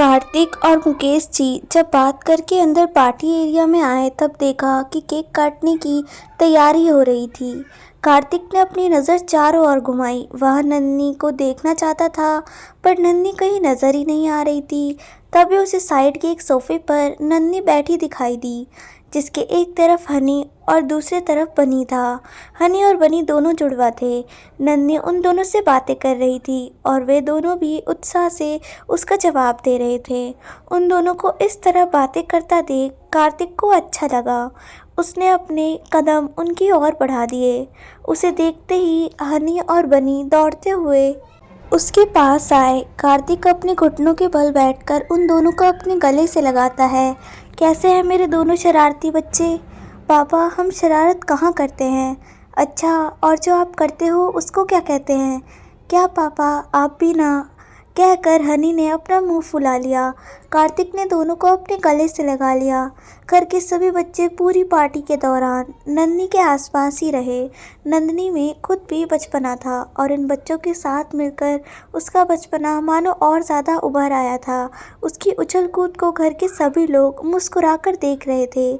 कार्तिक और मुकेश जी जब बात करके अंदर पार्टी एरिया में आए तब देखा कि केक काटने की तैयारी हो रही थी। कार्तिक ने अपनी नज़र चारों ओर घुमाई। वह नन्ही को देखना चाहता था पर नन्ही कहीं नज़र ही नहीं आ रही थी। तभी उसे साइड के एक सोफे पर नन्ही बैठी दिखाई दी, जिसके एक तरफ हनी और दूसरी तरफ बनी था। हनी और बनी दोनों जुड़वा थे। नन्ही उन दोनों से बातें कर रही थी और वे दोनों भी उत्साह से उसका जवाब दे रहे थे। उन दोनों को इस तरह बातें करता देख कार्तिक को अच्छा लगा। उसने अपने कदम उनकी ओर बढ़ा दिए। उसे देखते ही हनी और बनी दौड़ते हुए उसके पास आए। कार्तिक अपने घुटनों के बल बैठकर उन दोनों को अपने गले से लगाता है। कैसे हैं मेरे दोनों शरारती बच्चे? पापा, हम शरारत कहाँ करते हैं। अच्छा, और जो आप करते हो उसको क्या कहते हैं? क्या पापा, आप भी ना? कहकर हनी ने अपना मुंह फुला लिया। कार्तिक ने दोनों को अपने गले से लगा लिया। घर के सभी बच्चे पूरी पार्टी के दौरान नन्ही के आसपास ही रहे। नंदनी में खुद भी बचपना था और इन बच्चों के साथ मिलकर उसका बचपना मानो और ज़्यादा उभर आया था। उसकी उछल कूद को घर के सभी लोग मुस्कुराकर देख रहे थे।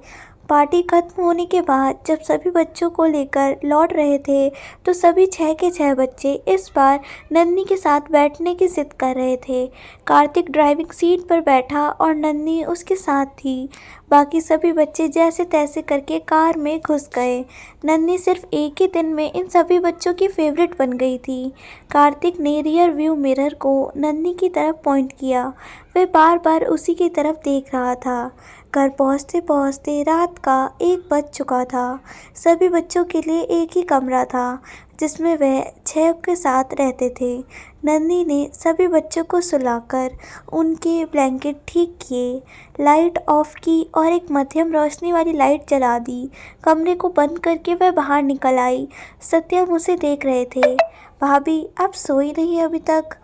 पार्टी खत्म होने के बाद जब सभी बच्चों को लेकर लौट रहे थे तो सभी 6 के 6 बच्चे इस बार नन्ही के साथ बैठने की जिद कर रहे थे। कार्तिक ड्राइविंग सीट पर बैठा और नन्ही उसके साथ थी। बाकी सभी बच्चे जैसे तैसे करके कार में घुस गए। नन्ही सिर्फ एक ही दिन में इन सभी बच्चों की फेवरेट बन गई थी। कार्तिक ने रियर व्यू मिरर को नन्ही की तरफ पॉइंट किया। वह बार बार उसी की तरफ देख रहा था। घर पहुंचते पहुंचते रात का 1 बज चुका था। सभी बच्चों के लिए एक ही कमरा था जिसमें वह 6 के साथ रहते थे। नन्ही ने सभी बच्चों को सुलाकर उनके ब्लैंकेट ठीक किए, लाइट ऑफ की और एक मध्यम रोशनी वाली लाइट जला दी। कमरे को बंद करके वह बाहर निकल आई। सत्यम उसे देख रहे थे। भाभी, आप सोई नहीं अभी तक?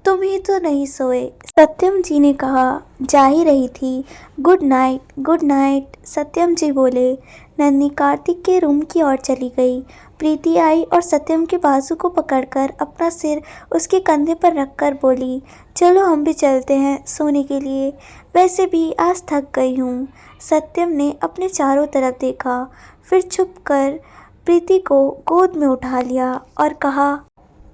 तुम ही तो नहीं सोए, सत्यम जी ने कहा। जा ही रही थी। गुड नाइट, गुड नाइट, सत्यम जी बोले। नन्ही कार्तिक के रूम की ओर चली गई। प्रीति आई और सत्यम के बाजू को पकड़कर अपना सिर उसके कंधे पर रखकर बोली, चलो हम भी चलते हैं सोने के लिए। वैसे भी आज थक गई हूँ। सत्यम ने अपने चारों तरफ देखा, फिर छुप कर प्रीति को गोद में उठा लिया और कहा,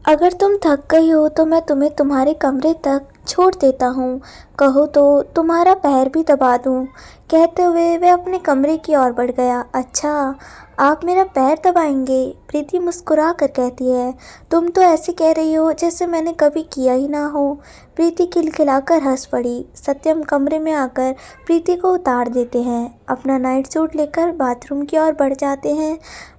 अगर तुम थक गई हो तो मैं तुम्हें तुम्हारे कमरे तक छोड़ देता हूँ। कहो तो तुम्हारा पैर भी दबा दूँ। कहते हुए वह अपने कमरे की ओर बढ़ गया। अच्छा, आप मेरा पैर दबाएंगे? प्रीति मुस्कुरा कर कहती है। तुम तो ऐसे कह रही हो जैसे मैंने कभी किया ही ना हो। प्रीति खिलखिलाकर हंस पड़ी। सत्यम कमरे में आकर प्रीति को उतार देते हैं। अपना नाइट सूट लेकर बाथरूम की ओर बढ़ जाते हैं।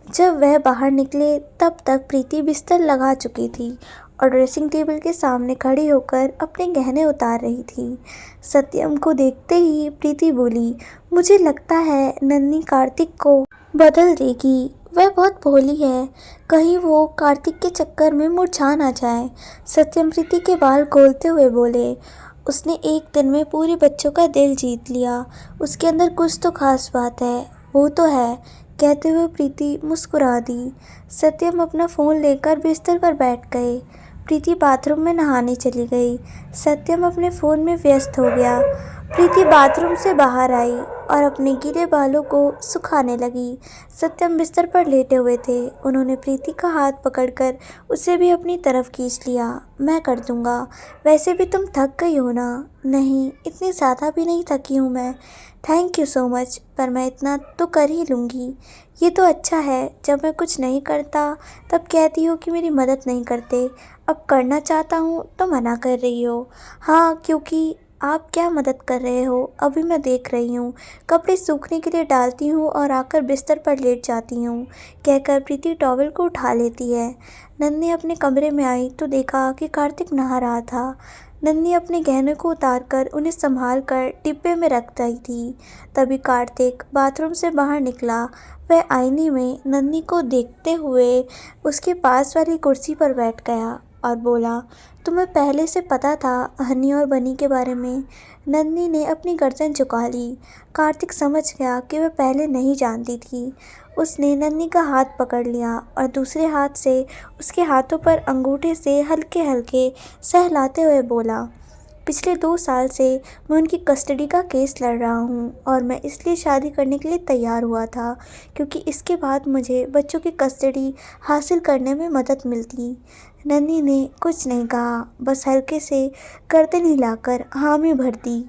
जब वह बाहर निकले तब तक प्रीति बिस्तर लगा चुकी थी और ड्रेसिंग टेबल के सामने खड़ी होकर अपने गहने उतार रही थी। सत्यम को देखते ही प्रीति बोली, मुझे लगता है नन्ही कार्तिक को बदल देगी। वह बहुत भोली है, कहीं वो कार्तिक के चक्कर में मुरझा ना जाए। सत्यम प्रीति के बाल खोलते हुए बोले, उसने एक दिन में पूरे बच्चों का दिल जीत लिया। उसके अंदर कुछ तो खास बात है। वो तो है, कहते हुए प्रीति मुस्कुरा दी। सत्यम अपना फ़ोन लेकर बिस्तर पर बैठ गए। प्रीति बाथरूम में नहाने चली गई। सत्यम अपने फ़ोन में व्यस्त हो गया। प्रीति बाथरूम से बाहर आई और अपने गीले बालों को सुखाने लगी। सत्यम बिस्तर पर लेटे हुए थे। उन्होंने प्रीति का हाथ पकड़कर उसे भी अपनी तरफ खींच लिया। मैं कर दूंगा, वैसे भी तुम थक गई हो ना? नहीं, इतनी ज़्यादा भी नहीं थकी हूँ मैं। थैंक यू सो मच, पर मैं इतना तो कर ही लूँगी। ये तो अच्छा है, जब मैं कुछ नहीं करता तब कहती हो कि मेरी मदद नहीं करते। अब करना चाहता हूँ तो मना कर रही हो। हाँ, क्योंकि आप क्या मदद कर रहे हो अभी मैं देख रही हूँ। कपड़े सूखने के लिए डालती हूँ और आकर बिस्तर पर लेट जाती हूँ, कहकर प्रीति टॉवल को उठा लेती है। नन्ही अपने कमरे में आई तो देखा कि कार्तिक नहा रहा था। नन्ही अपने गहनों को उतारकर उन्हें संभाल कर डिब्बे में रख रही थी। तभी कार्तिक बाथरूम से बाहर निकला। वह आईने में नन्ही को देखते हुए उसके पास वाली कुर्सी पर बैठ गया और बोला, तुम्हें पहले से पता था हनी और बनी के बारे में? नन्ही ने अपनी गर्दन झुका ली। कार्तिक समझ गया कि वह पहले नहीं जानती थी। उसने नन्ही का हाथ पकड़ लिया और दूसरे हाथ से उसके हाथों पर अंगूठे से हल्के हल्के सहलाते हुए बोला, पिछले 2 साल से मैं उनकी कस्टडी का केस लड़ रहा हूँ और मैं इसलिए शादी करने के लिए तैयार हुआ था क्योंकि इसके बाद मुझे बच्चों की कस्टडी हासिल करने में मदद मिलती। नन्ही ने कुछ नहीं कहा, बस हल्के से गर्दन हिलाकर हामी भर दी।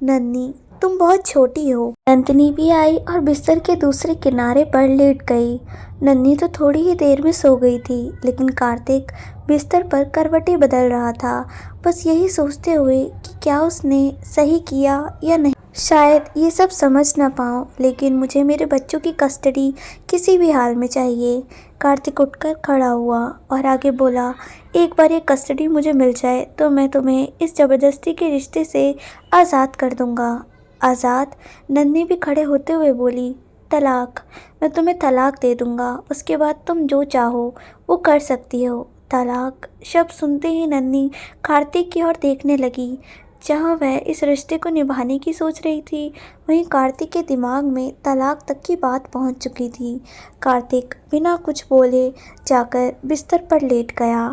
नन्ही, तुम बहुत छोटी हो। नंदिनी भी आई और बिस्तर के दूसरे किनारे पर लेट गई। नन्ही तो थोड़ी ही देर में सो गई थी, लेकिन कार्तिक बिस्तर पर करवटें बदल रहा था, बस यही सोचते हुए कि क्या उसने सही किया या नहीं। शायद ये सब समझ ना पाऊँ, लेकिन मुझे मेरे बच्चों की कस्टडी किसी भी हाल में चाहिए। कार्तिक उठकर खड़ा हुआ और आगे बोला, एक बार ये कस्टडी मुझे मिल जाए तो मैं तुम्हें इस ज़बरदस्ती के रिश्ते से आज़ाद कर दूंगा। आज़ाद? नन्ही भी खड़े होते हुए बोली, तलाक। मैं तुम्हें तलाक दे दूंगा, उसके बाद तुम जो चाहो वो कर सकती हो। तलाक शब्द सुनते ही नन्ही कार्तिक की ओर देखने लगी। जहाँ वह इस रिश्ते को निभाने की सोच रही थी, वहीं कार्तिक के दिमाग में तलाक तक की बात पहुंच चुकी थी। कार्तिक बिना कुछ बोले जाकर बिस्तर पर लेट गया।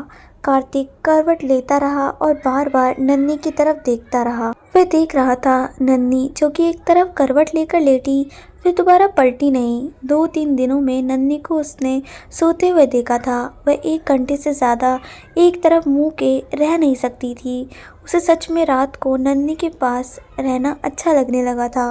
कार्तिक करवट लेता रहा और बार बार नन्ही की तरफ देखता रहा। वह देख रहा था नन्ही जो कि एक तरफ करवट लेकर लेटी, फिर दोबारा पलटी नहीं। 2-3 दिनों में नन्ही को उसने सोते हुए देखा था। वह 1 घंटे से ज़्यादा एक तरफ मुंह के रह नहीं सकती थी। उसे सच में रात को नन्ही के पास रहना अच्छा लगने लगा था।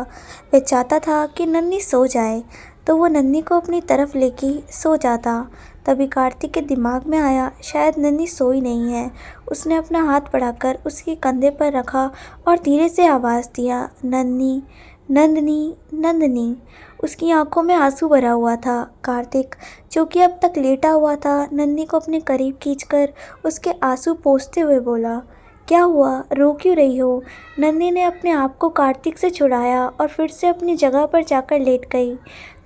वह चाहता था कि नन्ही सो जाए तो वो नन्ही को अपनी तरफ लेके सो जाता। तभी कार्तिक के दिमाग में आया, शायद नन्ही सोई नहीं है। उसने अपना हाथ बढ़ाकर उसके कंधे पर रखा और धीरे से आवाज़ दिया, नन्ही, नंदनी, नंदनी। उसकी आंखों में आंसू भरा हुआ था। कार्तिक जो कि अब तक लेटा हुआ था, नन्ही को अपने करीब खींचकर उसके आंसू पोंछते हुए बोला, क्या हुआ, रो क्यों रही हो? नन्ही ने अपने आप को कार्तिक से छुड़ाया और फिर से अपनी जगह पर जाकर लेट गई।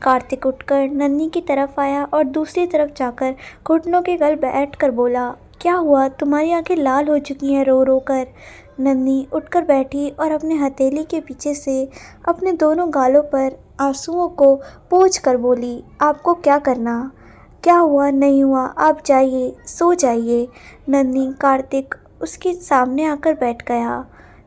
कार्तिक उठकर नन्ही की तरफ आया और दूसरी तरफ जाकर घुटनों के बल बैठकर बोला, क्या हुआ, तुम्हारी आंखें लाल हो चुकी हैं रो रो कर। नन्ही उठकर बैठी और अपने हथेली के पीछे से अपने दोनों गालों पर आंसुओं को पोंछ कर बोली, आपको क्या करना? क्या हुआ, नहीं हुआ, आप जाइए, सो जाइए। नन्ही कार्तिक उसके सामने आकर बैठ गया।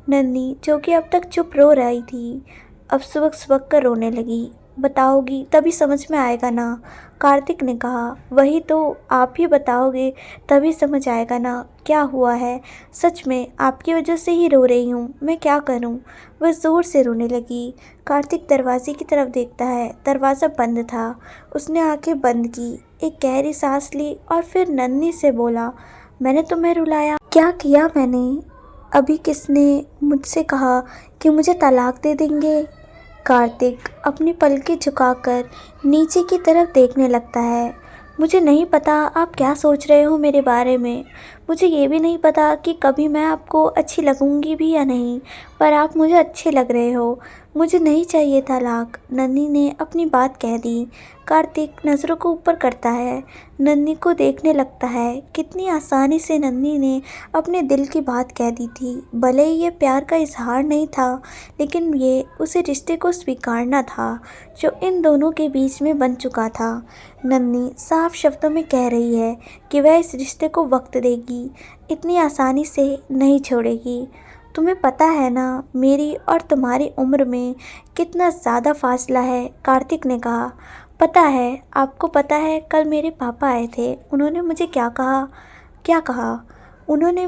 नन्ही जो कि अब तक चुप रो रही थी, अब सुबक सुबक कर रोने लगी। बताओगी तभी समझ में आएगा ना? कार्तिक ने कहा, वही तो, आप ही बताओगे तभी समझ आएगा ना क्या हुआ है। सच में आपकी वजह से ही रो रही हूँ, मैं क्या करूँ? वह ज़ोर से रोने लगी। कार्तिक दरवाजे की तरफ देखता है, दरवाज़ा बंद था। उसने आंखें बंद की, एक गहरी सांस ली और फिर नन्ही से बोला, मैंने तुम्हें रुलाया? क्या किया मैंने? अभी किसने मुझसे कहा कि मुझे तलाक दे देंगे? कार्तिक अपनी पलकें झुकाकर नीचे की तरफ देखने लगता है। मुझे नहीं पता आप क्या सोच रहे हो मेरे बारे में। मुझे ये भी नहीं पता कि कभी मैं आपको अच्छी लगूंगी भी या नहीं, पर आप मुझे अच्छे लग रहे हो। मुझे नहीं चाहिए तलाक। नन्ही ने अपनी बात कह दी। कार्तिक नज़रों को ऊपर करता है, नन्ही को देखने लगता है। कितनी आसानी से नन्ही ने अपने दिल की बात कह दी थी। भले ही ये प्यार का इजहार नहीं था, लेकिन ये उसे रिश्ते को स्वीकारना था जो इन दोनों के बीच में बन चुका था। नन्ही साफ शब्दों में कह रही है कि वह इस रिश्ते को वक्त देगी, इतनी आसानी से नहीं छोड़ेगी। तुम्हें पता है ना मेरी और तुम्हारी उम्र में कितना ज़्यादा फासला है? कार्तिक ने कहा। पता है, आपको पता है कल मेरे पापा आए थे, उन्होंने मुझे क्या कहा? क्या कहा? उन्होंने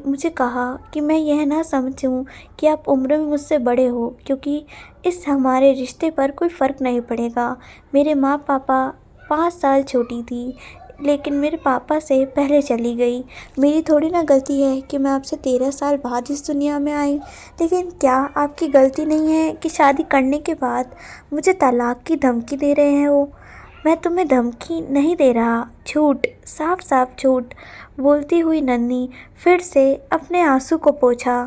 मुझे कहा कि मैं यह ना समझूं कि आप उम्र में मुझसे बड़े हो, क्योंकि इस हमारे रिश्ते पर कोई फ़र्क नहीं पड़ेगा। मेरे माँ पापा 5 साल छोटी थी, लेकिन मेरे पापा से पहले चली गई। मेरी थोड़ी ना गलती है कि मैं आपसे 13 साल बाद इस दुनिया में आई। लेकिन क्या आपकी गलती नहीं है कि शादी करने के बाद मुझे तलाक की धमकी दे रहे हैं हो? मैं तुम्हें धमकी नहीं दे रहा, झूठ, साफ साफ झूठ। बोलती हुई नन्ही फिर से अपने आंसू को पोंछा।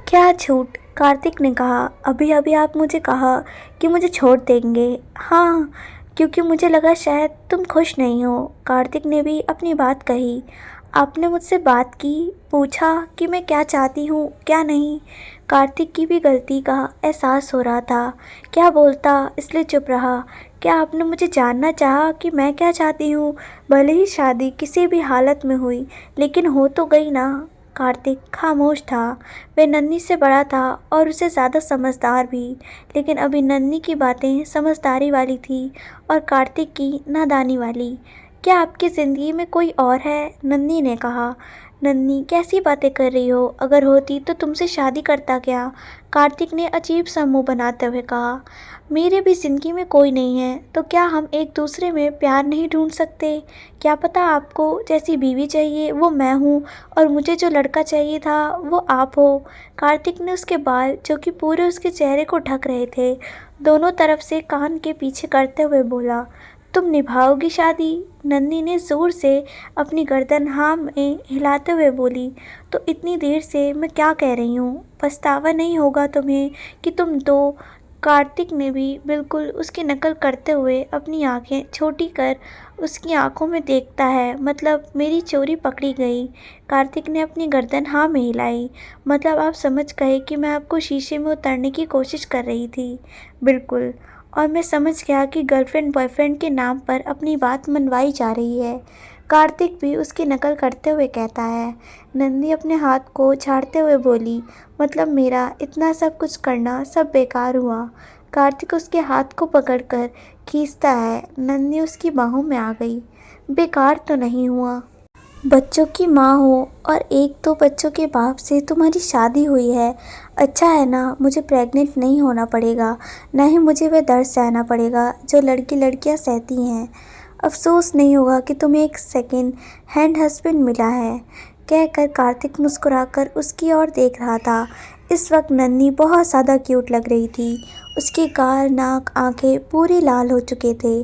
क्या झूठ? कार्तिक ने कहा। अभी अभी आप मुझे कहा कि मुझे छोड़ देंगे। हाँ, क्योंकि मुझे लगा शायद तुम खुश नहीं हो। कार्तिक ने भी अपनी बात कही। आपने मुझसे बात की, पूछा कि मैं क्या चाहती हूँ क्या नहीं। कार्तिक की भी गलती का एहसास हो रहा था। क्या बोलता, इसलिए चुप रहा। क्या आपने मुझे जानना चाहा कि मैं क्या चाहती हूँ? भले ही शादी किसी भी हालत में हुई, लेकिन हो तो गई ना। कार्तिक खामोश था। वह नन्ही से बड़ा था और उससे ज़्यादा समझदार भी, लेकिन अभी नन्ही की बातें समझदारी वाली थी और कार्तिक की नादानी वाली। क्या आपकी ज़िंदगी में कोई और है? नन्ही ने कहा। नन्ही, कैसी बातें कर रही हो? अगर होती तो तुमसे शादी करता क्या? कार्तिक ने अजीब सा मुंह बनाते हुए कहा। मेरे भी ज़िंदगी में कोई नहीं है, तो क्या हम एक दूसरे में प्यार नहीं ढूंढ सकते? क्या पता आपको जैसी बीवी चाहिए वो मैं हूँ और मुझे जो लड़का चाहिए था वो आप हो। कार्तिक ने उसके बाल, जो कि पूरे उसके चेहरे को ढक रहे थे, दोनों तरफ से कान के पीछे करते हुए बोला, तुम निभाओगी शादी? नन्ही ने ज़ोर से अपनी गर्दन हाँ में हिलाते हुए बोली, तो इतनी देर से मैं क्या कह रही हूँ? पछतावा नहीं होगा तुम्हें कि तुम दो? कार्तिक ने भी बिल्कुल उसकी नकल करते हुए अपनी आंखें छोटी कर उसकी आंखों में देखता है, मतलब मेरी चोरी पकड़ी गई। कार्तिक ने अपनी गर्दन हाँ में हिलाई, मतलब आप समझ गए कि मैं आपको शीशे में उतारने की कोशिश कर रही थी। बिल्कुल, और मैं समझ गया कि गर्लफ्रेंड बॉयफ्रेंड के नाम पर अपनी बात मनवाई जा रही है। कार्तिक भी उसकी नकल करते हुए कहता है। नंदी अपने हाथ को झाड़ते हुए बोली, मतलब मेरा इतना सब कुछ करना सब बेकार हुआ। कार्तिक उसके हाथ को पकड़कर खींचता है। नंदी उसकी बाहों में आ गई। बेकार तो नहीं हुआ। बच्चों की माँ हो और एक दो बच्चों के बाप से तुम्हारी शादी हुई है। अच्छा है ना, मुझे प्रेग्नेंट नहीं होना पड़ेगा, ना ही मुझे वह दर्द सहना पड़ेगा जो लड़कियां सहती हैं। अफसोस नहीं होगा कि तुम्हें एक सेकंड हैंड हस्बैंड मिला है। कहकर कार्तिक मुस्कुराकर उसकी ओर देख रहा था। इस वक्त नन्ही बहुत ज़्यादा क्यूट लग रही थी। उसके गाल, नाक, आंखें पूरे लाल हो चुके थे।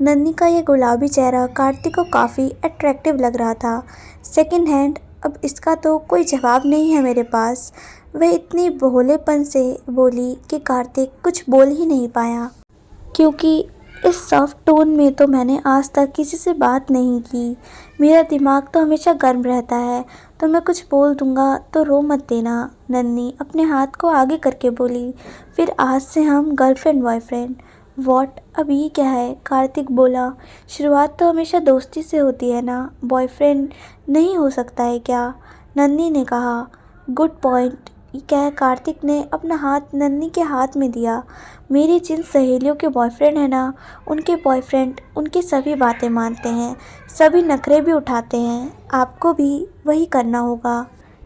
नन्ही का यह गुलाबी चेहरा कार्तिक को काफ़ी अट्रैक्टिव लग रहा था। सेकंड हैंड, अब इसका तो कोई जवाब नहीं है मेरे पास। वह इतनी भोलेपन से बोली कि कार्तिक कुछ बोल ही नहीं पाया, क्योंकि इस सॉफ्ट टोन में तो मैंने आज तक किसी से बात नहीं की। मेरा दिमाग तो हमेशा गर्म रहता है, तो मैं कुछ बोल दूंगा तो रो मत देना। नन्ही अपने हाथ को आगे करके बोली, फिर आज से हम गर्लफ्रेंड बॉयफ्रेंड। वॉट, अब ये क्या है? कार्तिक बोला, शुरुआत तो हमेशा दोस्ती से होती है ना, बॉयफ्रेंड नहीं हो सकता है क्या? नन्ही ने कहा। Good point. कह कार्तिक ने अपना हाथ नन्ही के हाथ में दिया। मेरी जिन सहेलियों के बॉयफ्रेंड है ना, उनके बॉयफ्रेंड उनकी सभी बातें मानते हैं, सभी नखरे भी उठाते हैं। आपको भी वही करना होगा।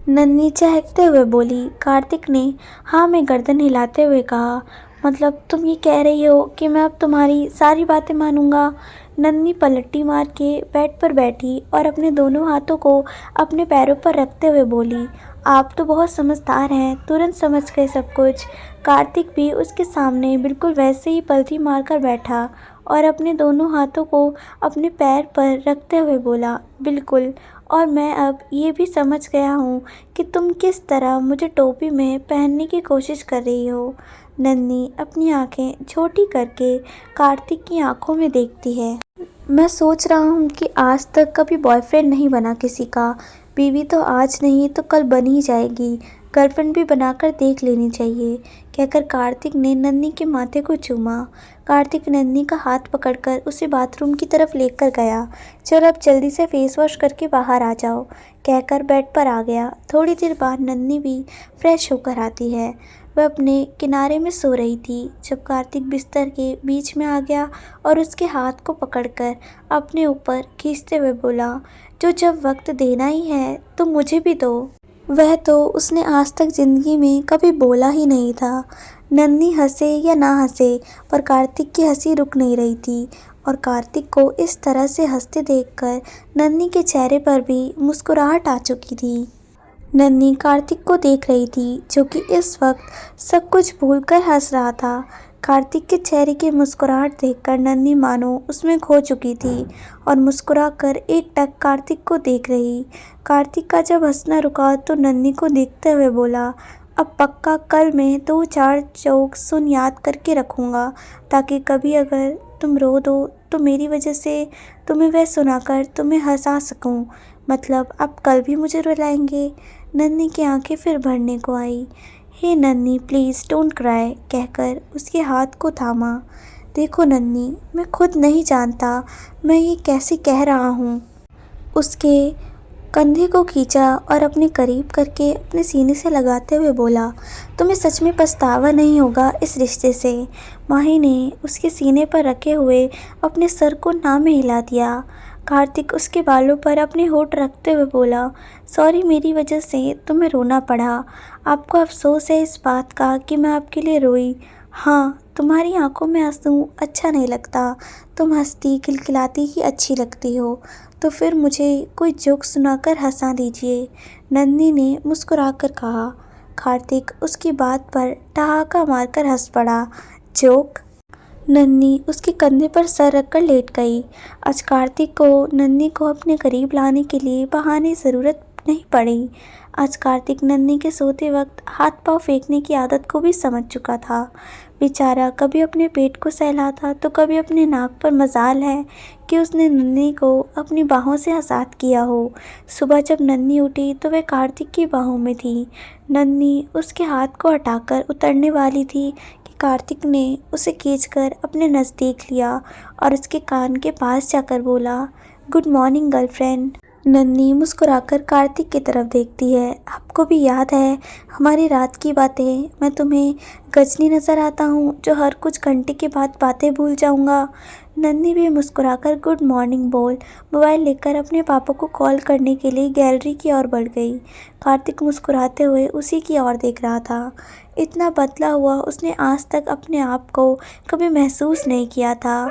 नन्ही चहकते हुए बोली। कार्तिक ने हाँ में गर्दन हिलाते हुए कहा, मतलब तुम ये कह रही हो कि मैं अब तुम्हारी सारी बातें मानूंगा? नन्ही पलटी मार के बेड पर बैठी और अपने दोनों हाथों को अपने पैरों पर रखते हुए बोली, आप तो बहुत समझदार हैं, तुरंत समझ गए सब कुछ। कार्तिक भी उसके सामने बिल्कुल वैसे ही पलथी मारकर बैठा और अपने दोनों हाथों को अपने पैर पर रखते हुए बोला, बिल्कुल, और मैं अब ये भी समझ गया हूँ कि तुम किस तरह मुझे टोपी में पहनने की कोशिश कर रही हो। नन्ही अपनी आंखें छोटी करके कार्तिक की आंखों में देखती है। मैं सोच रहा हूँ कि आज तक कभी बॉयफ्रेंड नहीं बना किसी का। बीवी तो आज नहीं तो कल बन ही जाएगी, गर्लफ्रेंड भी बनाकर देख लेनी चाहिए। कहकर कार्तिक ने नन्ही के माथे को चूमा। कार्तिक नन्ही का हाथ पकड़कर उसे बाथरूम की तरफ लेकर गया। चलो अब जल्दी से फेस वॉश करके बाहर आ जाओ, कहकर बेड पर आ गया। थोड़ी देर बाद नन्ही भी फ्रेश होकर आती है। वह अपने किनारे में सो रही थी जब कार्तिक बिस्तर के बीच में आ गया और उसके हाथ को पकड़कर अपने ऊपर खींचते हुए बोला, जो जब वक्त देना ही है तो मुझे भी दो। वह तो उसने आज तक जिंदगी में कभी बोला ही नहीं था। नन्ही हंसे या ना हंसे, पर कार्तिक की हंसी रुक नहीं रही थी और कार्तिक को इस तरह से हंसते देखकर नन्ही के चेहरे पर भी मुस्कुराहट आ चुकी थी। नन्ही कार्तिक को देख रही थी, जो कि इस वक्त सब कुछ भूलकर हंस रहा था। कार्तिक के चेहरे की मुस्कुराहट देखकर नन्ही मानो उसमें खो चुकी थी और मुस्कुराकर एकटक कार्तिक को देख रही। कार्तिक का जब हंसना रुका तो नन्ही को देखते हुए बोला, अब पक्का कल मैं 2-4 जोक सुन याद करके रखूँगा, ताकि कभी अगर तुम रो दो तो मेरी वजह से तुम्हें वह सुनाकर तुम्हें हंसा सकूं। मतलब अब कल भी मुझे रुलाएंगे? नन्ही की आंखें फिर भरने को आई। हे नन्ही, प्लीज़ डोंट क्राई, कहकर उसके हाथ को थामा। देखो नन्ही, मैं खुद नहीं जानता मैं ये कैसे कह रहा हूँ। उसके कंधे को खींचा और अपने करीब करके अपने सीने से लगाते हुए बोला, तुम्हें सच में पछतावा नहीं होगा इस रिश्ते से। माही ने उसके सीने पर रखे हुए अपने सर को ना में हिला दिया। कार्तिक उसके बालों पर अपने होंठ रखते हुए बोला, सॉरी, मेरी वजह से तुम्हें रोना पड़ा। आपको अफसोस है इस बात का कि मैं आपके लिए रोई। हाँ, तुम्हारी आंखों में आंसू अच्छा नहीं लगता। तुम हंसती खिलखिलाती ही अच्छी लगती हो। तो फिर मुझे कोई जोक सुनाकर हंसा दीजिए, नंदिनी ने मुस्कुराकर कहा। कार्तिक उसकी बात पर ठहाका मारकर हंस पड़ा। जोक? नन्ही उसके कंधे पर सर रखकर लेट गई। आज कार्तिक को नन्ही को अपने करीब लाने के लिए बहाने ज़रूरत नहीं पड़ी। आज कार्तिक नन्ही के सोते वक्त हाथ पांव फेंकने की आदत को भी समझ चुका था। बेचारा कभी अपने पेट को सहलाता तो कभी अपने नाक पर। मजाल है कि उसने नन्ही को अपनी बाहों से आज़ाद किया हो। सुबह जब नन्ही उठी तो वह कार्तिक की बाहों में थी। नन्ही उसके हाथ को हटाकर उतरने वाली थी कि कार्तिक ने उसे खींचकर अपने नज़दीक लिया और उसके कान के पास जाकर बोला, गुड मॉर्निंग गर्लफ्रेंड। नन्ही मुस्कुराकर कार्तिक की तरफ देखती है। आपको भी याद है हमारी रात की बातें? मैं तुम्हें गजनी नज़र आता हूँ जो हर कुछ घंटे के बाद बातें भूल जाऊँगा। नन्ही भी मुस्कुराकर गुड मॉर्निंग बोल मोबाइल लेकर अपने पापा को कॉल करने के लिए गैलरी की ओर बढ़ गई। कार्तिक मुस्कुराते हुए उसी की ओर देख रहा था। इतना बदला हुआ उसने आज तक अपने आप को कभी महसूस नहीं किया था।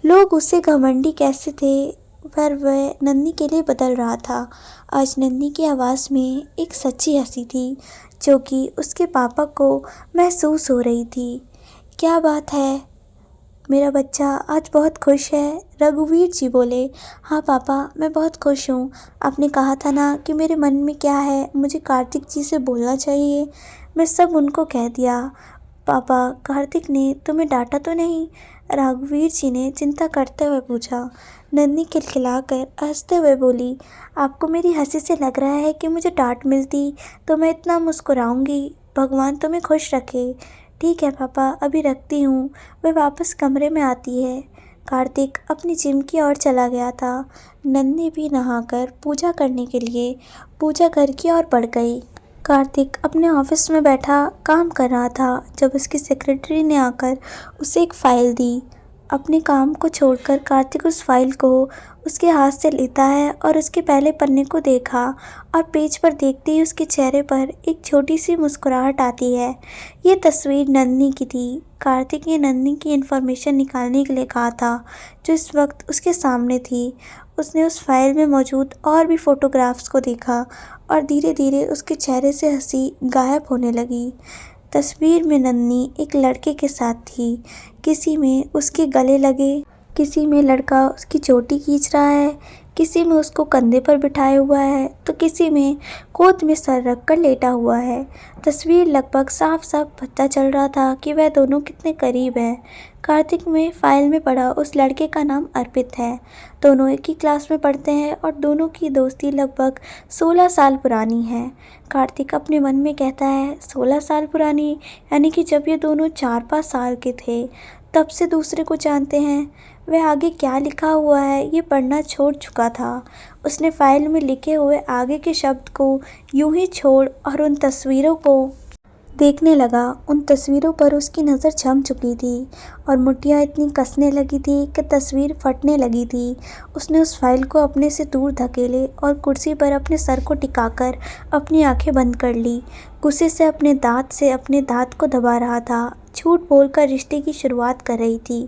लोग उससे घमंडी कैसे थे, पर वह नन्ही के लिए बदल रहा था। आज नन्ही की आवाज़ में एक सच्ची हंसी थी जो कि उसके पापा को महसूस हो रही थी। क्या बात है, मेरा बच्चा आज बहुत खुश है। रघुवीर जी बोले, हाँ पापा, मैं बहुत खुश हूँ। आपने कहा था ना कि मेरे मन में क्या है मुझे कार्तिक जी से बोलना चाहिए। मैं सब उनको कह दिया। पापा, कार्तिक ने तुम्हें डांटा तो नहीं? रघुवीर जी ने चिंता करते हुए पूछा। नन्ही खिलखिलाकर हंसते हुए बोली, आपको मेरी हंसी से लग रहा है कि मुझे डांट मिलती तो मैं इतना मुस्कुराऊंगी। भगवान तुम्हें खुश रखे। ठीक है पापा, अभी रखती हूँ। वह वापस कमरे में आती है। कार्तिक अपनी जिम की ओर चला गया था। नन्ही भी नहाकर पूजा करने के लिए पूजा घर की ओर बढ़ गई। कार्तिक अपने ऑफिस में बैठा काम कर रहा था जब उसकी सेक्रेटरी ने आकर उसे एक फ़ाइल दी। अपने काम को छोड़कर कार्तिक उस फाइल को उसके हाथ से लेता है और उसके पहले पन्ने को देखा और पेज पर देखते ही उसके चेहरे पर एक छोटी सी मुस्कुराहट आती है। ये तस्वीर नन्ही की थी। कार्तिक ने नन्ही की इन्फॉर्मेशन निकालने के लिए कहा था जो इस वक्त उसके सामने थी। उसने उस फाइल में मौजूद और भी फ़ोटोग्राफ्स को देखा और धीरे धीरे उसके चेहरे से हंसी गायब होने लगी। तस्वीर में नन्ही एक लड़के के साथ थी। किसी में उसके गले लगे, किसी में लड़का उसकी चोटी खींच रहा है, किसी में उसको कंधे पर बिठाए हुआ है तो किसी में गोद में सर रखकर लेटा हुआ है। तस्वीर लगभग साफ साफ पता चल रहा था कि वह दोनों कितने करीब हैं। कार्तिक में फाइल में पड़ा उस लड़के का नाम अर्पित है। दोनों एक ही क्लास में पढ़ते हैं और दोनों की दोस्ती लगभग 16 साल पुरानी है। कार्तिक अपने मन में कहता है, 16 साल पुरानी, यानी कि जब ये दोनों 4-5 साल के थे तब से दूसरे को जानते हैं। वह आगे क्या लिखा हुआ है ये पढ़ना छोड़ चुका था। उसने फाइल में लिखे हुए आगे के शब्द को यूं ही छोड़ और उन तस्वीरों को देखने लगा। उन तस्वीरों पर उसकी नज़र जम चुकी थी और मुट्ठियाँ इतनी कसने लगी थी कि तस्वीर फटने लगी थी। उसने उस फाइल को अपने से दूर धकेले और कुर्सी पर अपने सर को टिकाकर अपनी आंखें बंद कर ली। गुस्से से अपने दांत को दबा रहा था। झूठ बोलकर रिश्ते की शुरुआत कर रही थी।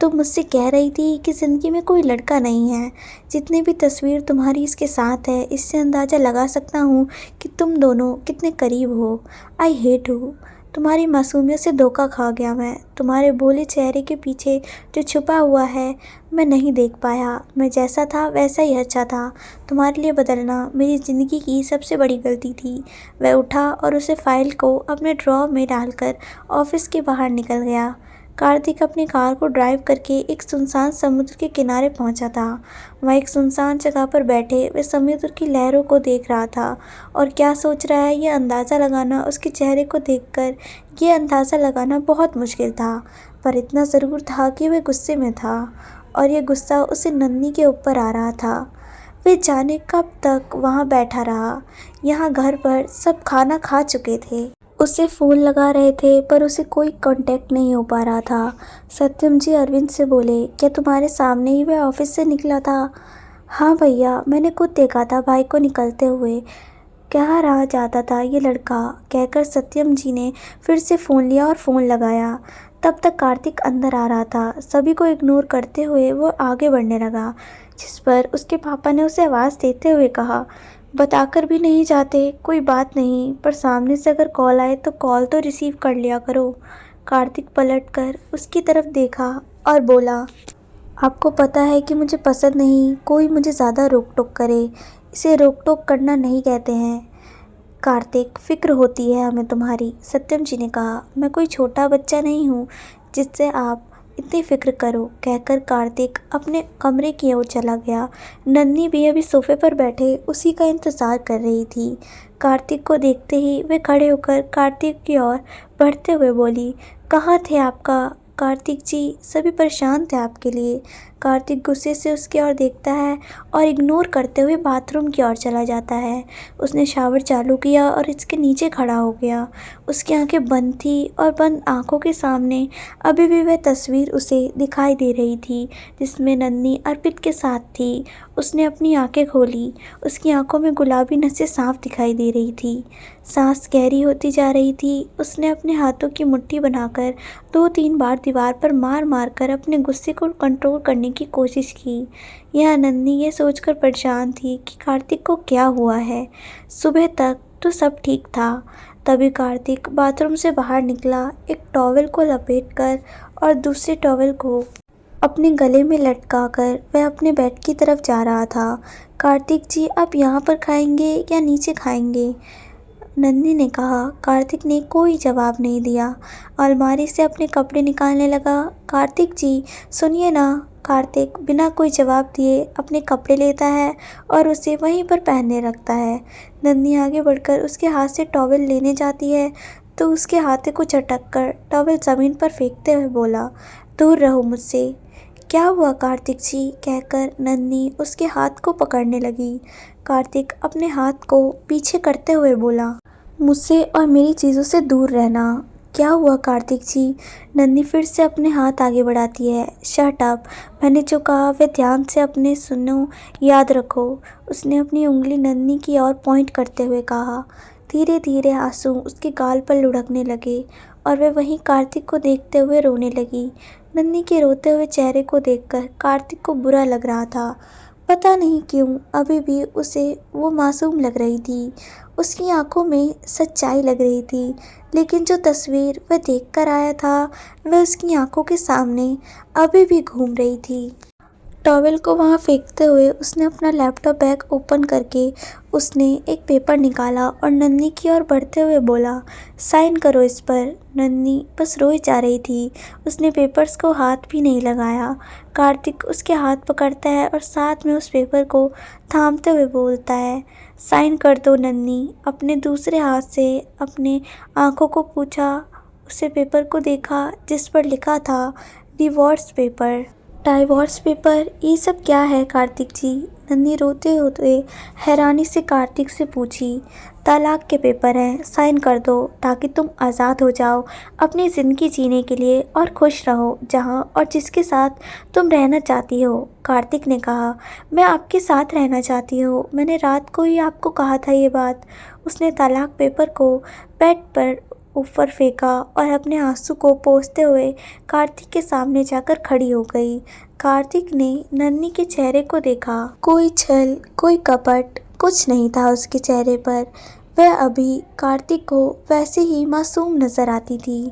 तुम मुझसे कह रही थी कि ज़िंदगी में कोई लड़का नहीं है। जितनी भी तस्वीर तुम्हारी इसके साथ है, इससे अंदाज़ा लगा सकता हूँ कि तुम दोनों कितने करीब हो। I hate you. तुम्हारी मासूमियत से धोखा खा गया मैं। तुम्हारे भोले चेहरे के पीछे जो छुपा हुआ है मैं नहीं देख पाया। मैं जैसा था वैसा ही अच्छा था। तुम्हारे लिए बदलना मेरी ज़िंदगी की सबसे बड़ी गलती थी। वह उठा और उसे फाइल को अपने ड्रॉर में डालकर ऑफिस के बाहर निकल गया। कार्तिक अपनी कार को ड्राइव करके एक सुनसान समुद्र के किनारे पहुंचा था। वह एक सुनसान जगह पर बैठे वे समुद्र की लहरों को देख रहा था और क्या सोच रहा है ये अंदाज़ा लगाना उसके चेहरे को देखकर ये अंदाज़ा लगाना बहुत मुश्किल था। पर इतना ज़रूर था कि वह गुस्से में था और यह गुस्सा उसे नन्ही के ऊपर आ रहा था। वे जाने कब तक वहाँ बैठा रहा। यहाँ घर पर सब खाना खा चुके थे। उसे फ़ोन लगा रहे थे पर उसे कोई कांटेक्ट नहीं हो पा रहा था। सत्यम जी अरविंद से बोले, क्या तुम्हारे सामने ही वह ऑफिस से निकला था? हाँ भैया, मैंने खुद देखा था भाई को निकलते हुए। कहाँ रहा जाता था ये लड़का, कहकर सत्यम जी ने फिर से फ़ोन लिया और फ़ोन लगाया। तब तक कार्तिक अंदर आ रहा था। सभी को इग्नोर करते हुए वो आगे बढ़ने लगा, जिस पर उसके पापा ने उसे आवाज़ देते हुए कहा, बताकर भी नहीं जाते, कोई बात नहीं, पर सामने से अगर कॉल आए तो कॉल तो रिसीव कर लिया करो। कार्तिक पलटकर उसकी तरफ देखा और बोला, आपको पता है कि मुझे पसंद नहीं कोई मुझे ज़्यादा रोक टोक करे, इसे रोक टोक करना नहीं कहते हैं। कार्तिक, फिक्र होती है हमें तुम्हारी, सत्यम जी ने कहा। मैं कोई छोटा बच्चा नहीं हूँ जिससे आप इतनी फिक्र करो, कहकर कार्तिक अपने कमरे की ओर चला गया। नन्ही भी अभी सोफे पर बैठे उसी का इंतज़ार कर रही थी। कार्तिक को देखते ही वे खड़े होकर कार्तिक की ओर बढ़ते हुए बोली, कहाँ थे आपका कार्तिक जी, सभी परेशान थे आपके लिए। कार्तिक गुस्से से उसकी ओर देखता है और इग्नोर करते हुए बाथरूम की ओर चला जाता है। उसने शावर चालू किया और इसके नीचे खड़ा हो गया। उसकी आंखें बंद थी और बंद आंखों के सामने अभी भी वह तस्वीर उसे दिखाई दे रही थी जिसमें नन्ही अर्पित के साथ थी। उसने अपनी आंखें खोली। उसकी आंखों में गुलाबी नसें साफ दिखाई दे रही थी। सांस गहरी होती जा रही थी। उसने अपने हाथों की मुट्ठी बनाकर 2-3 बार दीवार पर मार मार कर अपने गुस्से को कंट्रोल करने की कोशिश की। यह नन्ही ये सोचकर परेशान थी कि कार्तिक को क्या हुआ है। सुबह तक तो सब ठीक था। तभी कार्तिक बाथरूम से बाहर निकला, एक टॉवेल को लपेटकर और दूसरे टॉवेल को अपने गले में लटकाकर वह अपने बेड की तरफ जा रहा था। कार्तिक जी, आप यहाँ पर खाएंगे या नीचे खाएंगे? नन्ही ने कहा। कार्तिक ने कोई जवाब नहीं दिया। अलमारी से अपने कपड़े निकालने लगा। कार्तिक जी सुनिए ना। कार्तिक बिना कोई जवाब दिए अपने कपड़े लेता है और उसे वहीं पर पहनने रखता है। नन्ही आगे बढ़कर उसके हाथ से टॉवेल लेने जाती है तो उसके हाथे को झटक कर टॉवेल ज़मीन पर फेंकते हुए बोला, दूर रहो मुझसे। क्या हुआ कार्तिक जी, कहकर नन्ही उसके हाथ को पकड़ने लगी। कार्तिक अपने हाथ को पीछे करते हुए बोला, मुझसे और मेरी चीज़ों से दूर रहना। क्या हुआ कार्तिक जी? नन्ही फिर से अपने हाथ आगे बढ़ाती है। शट अप, मैंने जो कहा वह ध्यान से अपने सुनो, याद रखो। उसने अपनी उंगली नन्ही की ओर पॉइंट करते हुए कहा। धीरे धीरे आंसू उसके गाल पर लुढ़कने लगे और वह वहीं कार्तिक को देखते हुए रोने लगी। नन्ही के रोते हुए चेहरे को देखकर कार्तिक को बुरा लग रहा था। पता नहीं क्यों अभी भी उसे वो मासूम लग रही थी। उसकी आंखों में सच्चाई लग रही थी, लेकिन जो तस्वीर वह देखकर आया था वह उसकी आंखों के सामने अभी भी घूम रही थी। टॉवेल को वहाँ फेंकते हुए उसने अपना लैपटॉप बैग ओपन करके उसने एक पेपर निकाला और नन्ही की ओर बढ़ते हुए बोला, साइन करो इस पर। नन्ही बस रोई जा रही थी। उसने पेपर्स को हाथ भी नहीं लगाया। कार्तिक उसके हाथ पकड़ता है और साथ में उस पेपर को थामते हुए बोलता है, साइन कर दो नन्ही। अपने दूसरे हाथ से अपने आंखों को पूछा, उसे पेपर को देखा जिस पर लिखा था डिवोर्स पेपर। डाइवोर्स पेपर, ये सब क्या है कार्तिक जी? नन्ही रोते रोते हैरानी से कार्तिक से पूछी। तलाक के पेपर हैं, साइन कर दो ताकि तुम आज़ाद हो जाओ अपनी ज़िंदगी जीने के लिए और खुश रहो जहाँ और जिसके साथ तुम रहना चाहती हो। कार्तिक ने कहा, मैं आपके साथ रहना चाहती हूँ। मैंने रात को ही आपको कहा था ये बात। उसने तलाक पेपर को बेड पर ऊपर फेंका और अपने आंसू को पोंछते हुए कार्तिक के सामने जाकर खड़ी हो गई। कार्तिक ने नन्ही के चेहरे को देखा। कोई छल, कोई कपट कुछ नहीं था उसके चेहरे पर। वह अभी कार्तिक को वैसे ही मासूम नजर आती थी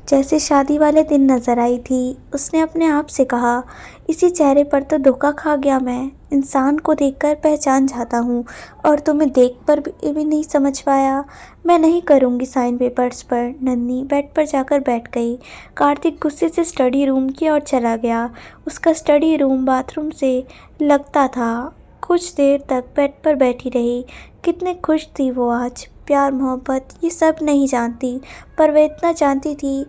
जैसे शादी वाले दिन नजर आई थी। उसने अपने आप से कहा, इसी चेहरे पर तो धोखा खा गया मैं। इंसान को देखकर पहचान जाता हूँ और तुम्हें देख पर भी नहीं समझ पाया। मैं नहीं करूँगी साइन पेपर्स पर। नन्ही बेड पर जाकर बैठ गई। कार्तिक गुस्से से स्टडी रूम की ओर चला गया। उसका स्टडी रूम बाथरूम से लगता था। कुछ देर तक बेड पर बैठी रही। कितने खुश थी वो आज। प्यार मोहब्बत ये सब नहीं जानती, पर वह इतना जानती थी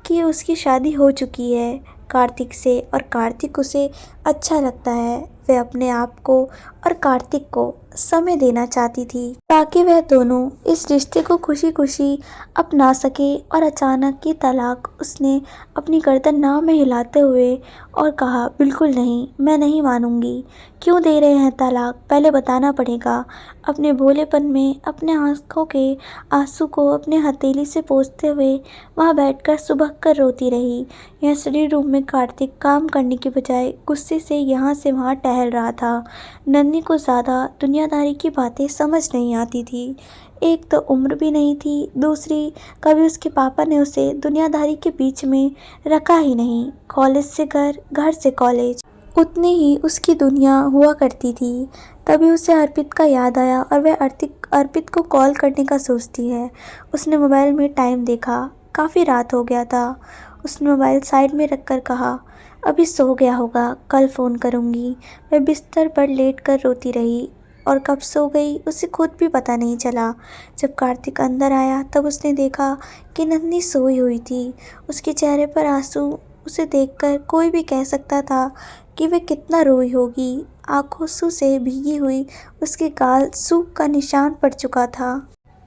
कि उसकी शादी हो चुकी है। कार्तिक से और कार्तिक उसे अच्छा लगता है। वह अपने आप को और कार्तिक को समय देना चाहती थी ताकि वह दोनों इस रिश्ते को खुशी खुशी अपना सके। और अचानक ये तलाक उसने अपनी गर्दन ना में हिलाते हुए और कहा, बिल्कुल नहीं, मैं नहीं मानूंगी। क्यों दे रहे हैं तलाक, पहले बताना पड़ेगा। अपने भोलेपन में अपने आंखों के आंसू को अपने हथेली से पोंछते हुए वहाँ बैठकर सुबह कर रोती रही। यह स्टडी रूम में कार्तिक काम करने के बजाय गुस्से से यहाँ से वहाँ टहल रहा था। नन्ही को ज़्यादा दुनियादारी की बातें समझ नहीं आती थी। एक तो उम्र भी नहीं थी, दूसरी कभी उसके पापा ने उसे दुनियादारी के बीच में रखा ही नहीं। कॉलेज से घर, घर से कॉलेज, उतनी ही उसकी दुनिया हुआ करती थी। तभी उसे अर्पित का याद आया और वह अर्पित को कॉल करने का सोचती है। उसने मोबाइल में टाइम देखा, काफ़ी रात हो गया था। उसने मोबाइल साइड में रखकर कहा, अभी सो गया होगा, कल फ़ोन करूँगी। वह बिस्तर पर लेट कर रोती रही और कब सो गई उसे खुद भी पता नहीं चला। जब कार्तिक अंदर आया तब उसने देखा कि नन्ही सोई हुई थी। उसके चेहरे पर आंसू, उसे देखकर कोई भी कह सकता था कि वह कितना रोई होगी। आंसू से भीगी हुई उसके गाल सूख का निशान पड़ चुका था।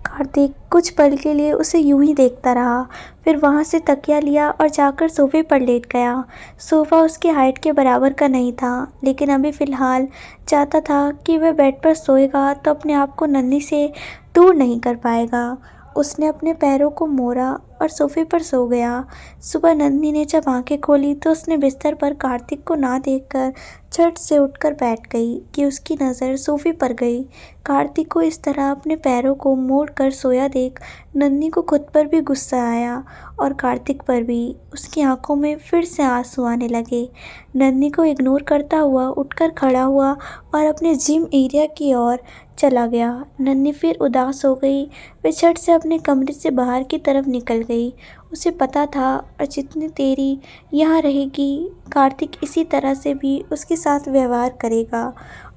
कार्तिक कुछ पल के लिए उसे यूं ही देखता रहा, फिर वहां से तकिया लिया और जाकर सोफे पर लेट गया। सोफा उसकी हाइट के बराबर का नहीं था, लेकिन अभी फ़िलहाल चाहता था कि वह बेड पर सोएगा तो अपने आप को नन्ही से दूर नहीं कर पाएगा। उसने अपने पैरों को मोड़ा और सोफे पर सो गया। सुबह नन्ही ने जब आंखें खोली तो उसने बिस्तर पर कार्तिक को ना देखकर झट से उठकर बैठ गई कि उसकी नज़र सोफे पर गई। कार्तिक को इस तरह अपने पैरों को मोड़ कर सोया देख नन्ही को खुद पर भी गुस्सा आया और कार्तिक पर भी। उसकी आंखों में फिर से आंसू आने लगे। नन्ही को इग्नोर करता हुआ उठकर खड़ा हुआ और अपने जिम एरिया की ओर चला गया। नन्ही फिर उदास हो गई। वह झट से अपने कमरे से बाहर की तरफ निकल गई। उसे पता था और जितनी देरी यहाँ रहेगी कार्तिक इसी तरह से भी उसके साथ व्यवहार करेगा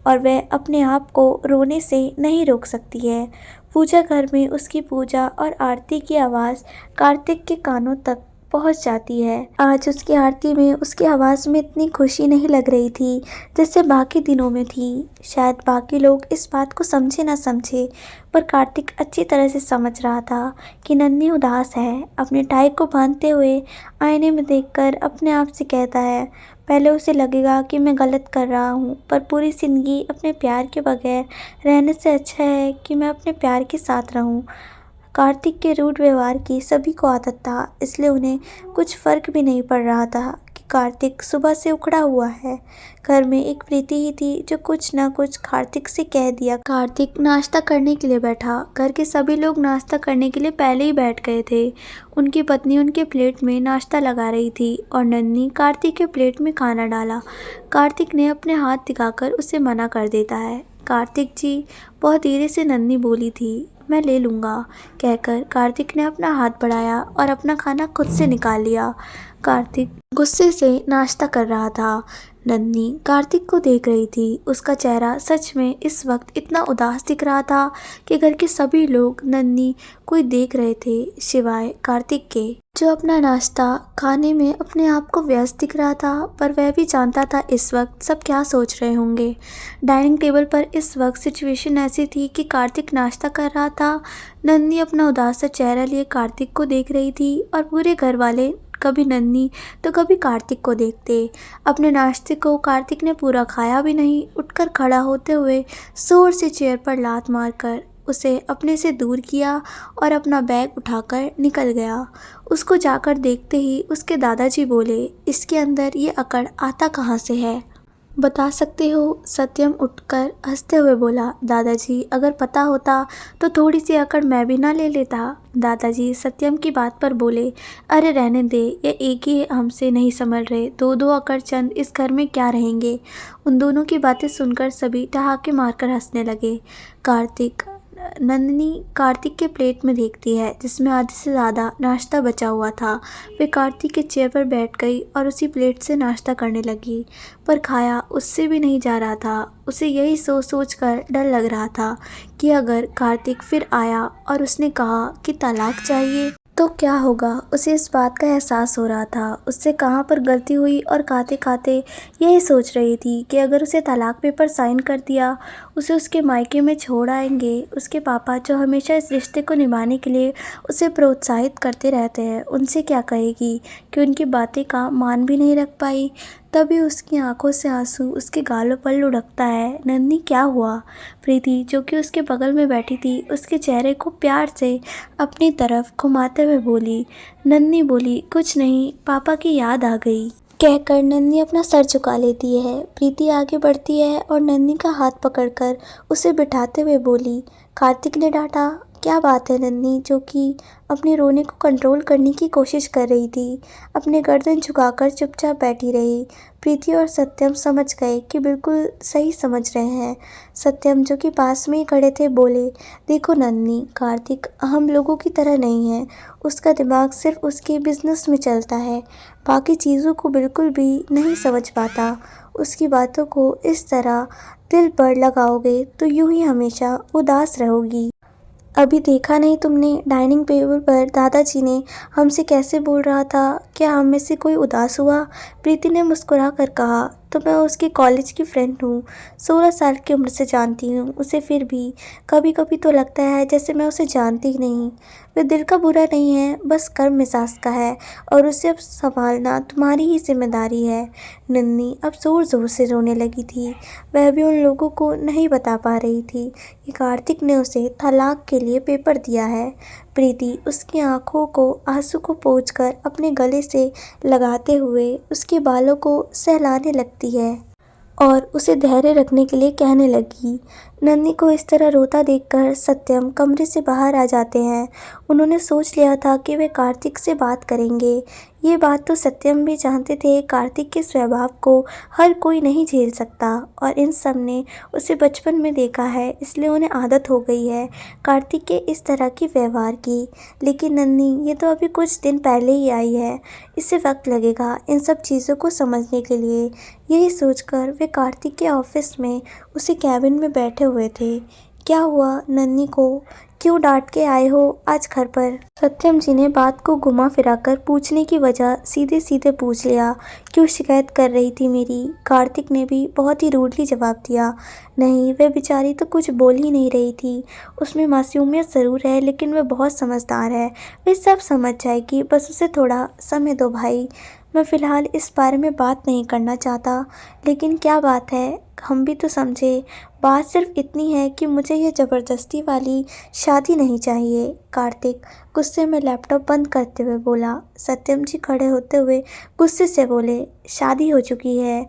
और वह अपने आप को रोने से नहीं रोक सकती है। पूजा घर में उसकी पूजा और आरती की आवाज़ कार्तिक के कानों तक पहुंच जाती है। आज उसकी आरती में उसकी आवाज़ में इतनी खुशी नहीं लग रही थी जैसे बाकी दिनों में थी। शायद बाकी लोग इस बात को समझे ना समझे, पर कार्तिक अच्छी तरह से समझ रहा था कि नन्ही उदास है। अपने टाई को बांधते हुए आईने में देखकर अपने आप से कहता है, पहले उसे लगेगा कि मैं गलत कर रहा हूँ, पर पूरी ज़िंदगी अपने प्यार के बगैर रहने से अच्छा है कि मैं अपने प्यार के साथ रहूँ। कार्तिक के रूड व्यवहार की सभी को आदत था, इसलिए उन्हें कुछ फ़र्क भी नहीं पड़ रहा था कि कार्तिक सुबह से उखड़ा हुआ है। घर में एक प्रीति ही थी जो कुछ ना कुछ कार्तिक से कह दिया। कार्तिक नाश्ता करने के लिए बैठा। घर के सभी लोग नाश्ता करने के लिए पहले ही बैठ गए थे। उनकी पत्नी उनके प्लेट में नाश्ता लगा रही थी और नन्ही कार्तिक के प्लेट में खाना डाला। कार्तिक ने अपने हाथ दिखाकर उसे मना कर देता है। कार्तिक जी, बहुत धीरे से नन्ही बोली थी, मैं ले लूँगा, कहकर कार्तिक ने अपना हाथ बढ़ाया और अपना खाना खुद से निकाल लिया। कार्तिक गुस्से से नाश्ता कर रहा था। नन्ही कार्तिक को देख रही थी। उसका चेहरा सच में इस वक्त इतना उदास दिख रहा था कि घर के सभी लोग नन्ही को ही देख रहे थे, सिवाय कार्तिक के, जो अपना नाश्ता खाने में अपने आप को व्यस्त दिख रहा था। पर वह भी जानता था इस वक्त सब क्या सोच रहे होंगे। डाइनिंग टेबल पर इस वक्त सिचुएशन ऐसी थी कि कार्तिक नाश्ता कर रहा था। नन्ही अपना उदास सा चेहरा लिए कार्तिक को देख रही थी और पूरे घर वाले कभी नन्ही तो कभी कार्तिक को देखते। अपने नाश्ते को कार्तिक ने पूरा खाया भी नहीं। उठकर खड़ा होते हुए जोर से चेयर पर लात मारकर उसे अपने से दूर किया और अपना बैग उठाकर निकल गया। उसको जाकर देखते ही उसके दादाजी बोले, इसके अंदर ये अकड़ आता कहाँ से है, बता सकते हो? सत्यम उठकर हंसते हुए बोला, दादाजी, अगर पता होता तो थोड़ी सी अकड़ मैं भी ना ले लेता। दादाजी सत्यम की बात पर बोले, अरे रहने दे, ये एक ही हमसे नहीं संभल रहे, दो दो अकड़ चंद इस घर में क्या रहेंगे। उन दोनों की बातें सुनकर सभी ठहाके मारकर हंसने लगे। नंदिनी कार्तिक के प्लेट में देखती है जिसमें आधे से ज़्यादा नाश्ता बचा हुआ था। वे कार्तिक के चेयर पर बैठ गई और उसी प्लेट से नाश्ता करने लगी, पर खाया उससे भी नहीं जा रहा था। उसे यही सोच कर डर लग रहा था कि अगर कार्तिक फिर आया और उसने कहा कि तलाक चाहिए तो क्या होगा, उसे इस बात का एहसास हो रहा था। उससे कहाँ पर गलती हुई और खाते खाते यही सोच रही थी कि अगर उसे तलाक पेपर साइन कर दिया, उसे उसके मायके में छोड़ आएंगे। उसके पापा जो हमेशा इस रिश्ते को निभाने के लिए उसे प्रोत्साहित करते रहते हैं, उनसे क्या कहेगी कि उनकी बातें का मान भी नहीं रख पाई। तभी उसकी आंखों से आंसू उसके गालों पर लुढ़कता है। नन्ही, क्या हुआ? प्रीति जो कि उसके बगल में बैठी थी, उसके चेहरे को प्यार से अपनी तरफ घुमाते हुए बोली। नन्ही बोली, कुछ नहीं, पापा की याद आ गई। कहकर नन्ही अपना सर झुका लेती है। प्रीति आगे बढ़ती है और नन्ही का हाथ पकड़कर उसे बिठाते हुए बोली। कार्तिक ने डांटा, क्या बात है नन्ही, जो कि अपने रोने को कंट्रोल करने की कोशिश कर रही थी, अपने गर्दन झुकाकर चुपचाप बैठी रही। प्रीति और सत्यम समझ गए कि बिल्कुल सही समझ रहे हैं। सत्यम जो कि पास में ही खड़े थे बोले, देखो नन्ही, कार्तिक हम लोगों की तरह नहीं है। उसका दिमाग सिर्फ उसके बिजनेस में चलता है, बाकी चीज़ों को बिल्कुल भी नहीं समझ पाता। उसकी बातों को इस तरह दिल पर लगाओगे तो यूं ही हमेशा उदास रहोगी। अभी देखा नहीं तुमने डाइनिंग टेबल पर दादाजी ने हमसे कैसे बोल रहा था? क्या हम में से कोई उदास हुआ? प्रीति ने मुस्कुरा कर कहा, तो मैं उसकी कॉलेज की फ्रेंड हूँ, 16 साल की उम्र से जानती हूँ उसे। फिर भी कभी कभी तो लगता है जैसे मैं उसे जानती ही नहीं। वह दिल का बुरा नहीं है, बस कर्म मिजाज का है, और उसे अब संभालना तुम्हारी ही जिम्मेदारी है। नन्ही अब जोर जोर से रोने लगी थी। वह भी उन लोगों को नहीं बता पा रही थी कि कार्तिक ने उसे तलाक के लिए पेपर दिया है। प्रीति उसकी आंखों को आंसू को पोंछकर अपने गले से लगाते हुए उसके बालों को सहलाने लगती है और उसे धैर्य रखने के लिए कहने लगी। नन्ही को इस तरह रोता देखकर सत्यम कमरे से बाहर आ जाते हैं। उन्होंने सोच लिया था कि वे कार्तिक से बात करेंगे। ये बात तो सत्यम भी जानते थे, कार्तिक के स्वभाव को हर कोई नहीं झेल सकता, और इन सब ने उसे बचपन में देखा है, इसलिए उन्हें आदत हो गई है कार्तिक के इस तरह की व्यवहार की। लेकिन नन्ही ये तो अभी कुछ दिन पहले ही आई है, इसे वक्त लगेगा इन सब चीज़ों को समझने के लिए। यही सोचकर वे कार्तिक के ऑफिस में उसी कैबिन में बैठे हुए थे। क्या हुआ नन्ही को, क्यों डांट के आए हो आज घर पर? सत्यम जी ने बात को घुमा फिराकर पूछने की वजह सीधे सीधे पूछ लिया। क्यों शिकायत कर रही थी मेरी? कार्तिक ने भी बहुत ही रूडली जवाब दिया। नहीं, वह बेचारी तो कुछ बोल ही नहीं रही थी। उसमें मासूमियत ज़रूर है, लेकिन वह बहुत समझदार है, वह सब समझ जाएगी, बस उसे थोड़ा समय दो भाई। मैं फ़िलहाल इस बारे में बात नहीं करना चाहता। लेकिन क्या बात है, हम भी तो समझे। बात सिर्फ इतनी है कि मुझे ये ज़बरदस्ती वाली शादी नहीं चाहिए। कार्तिक गुस्से में लैपटॉप बंद करते हुए बोला। सत्यम जी खड़े होते हुए गुस्से से बोले, शादी हो चुकी है,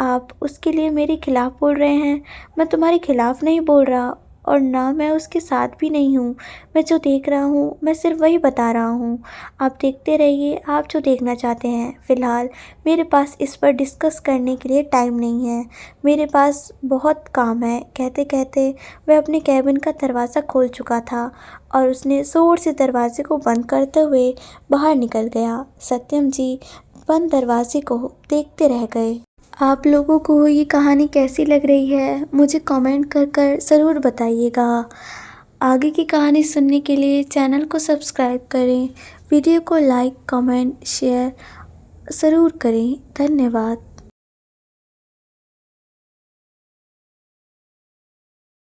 आप उसके लिए मेरे खिलाफ बोल रहे हैं? मैं तुम्हारे खिलाफ नहीं बोल रहा, और ना मैं उसके साथ भी नहीं हूँ। मैं जो देख रहा हूँ मैं सिर्फ वही बता रहा हूँ। आप देखते रहिए आप जो देखना चाहते हैं। फ़िलहाल मेरे पास इस पर डिस्कस करने के लिए टाइम नहीं है, मेरे पास बहुत काम है। कहते कहते वह अपने कैबिन का दरवाज़ा खोल चुका था और उसने ज़ोर से दरवाजे को बंद करते हुए बाहर निकल गया। सत्यम जी बंद दरवाजे को देखते रह गए। आप लोगों को ये कहानी कैसी लग रही है मुझे कमेंट कर कर ज़रूर बताइएगा। आगे की कहानी सुनने के लिए चैनल को सब्सक्राइब करें, वीडियो को लाइक कमेंट शेयर ज़रूर करें। धन्यवाद।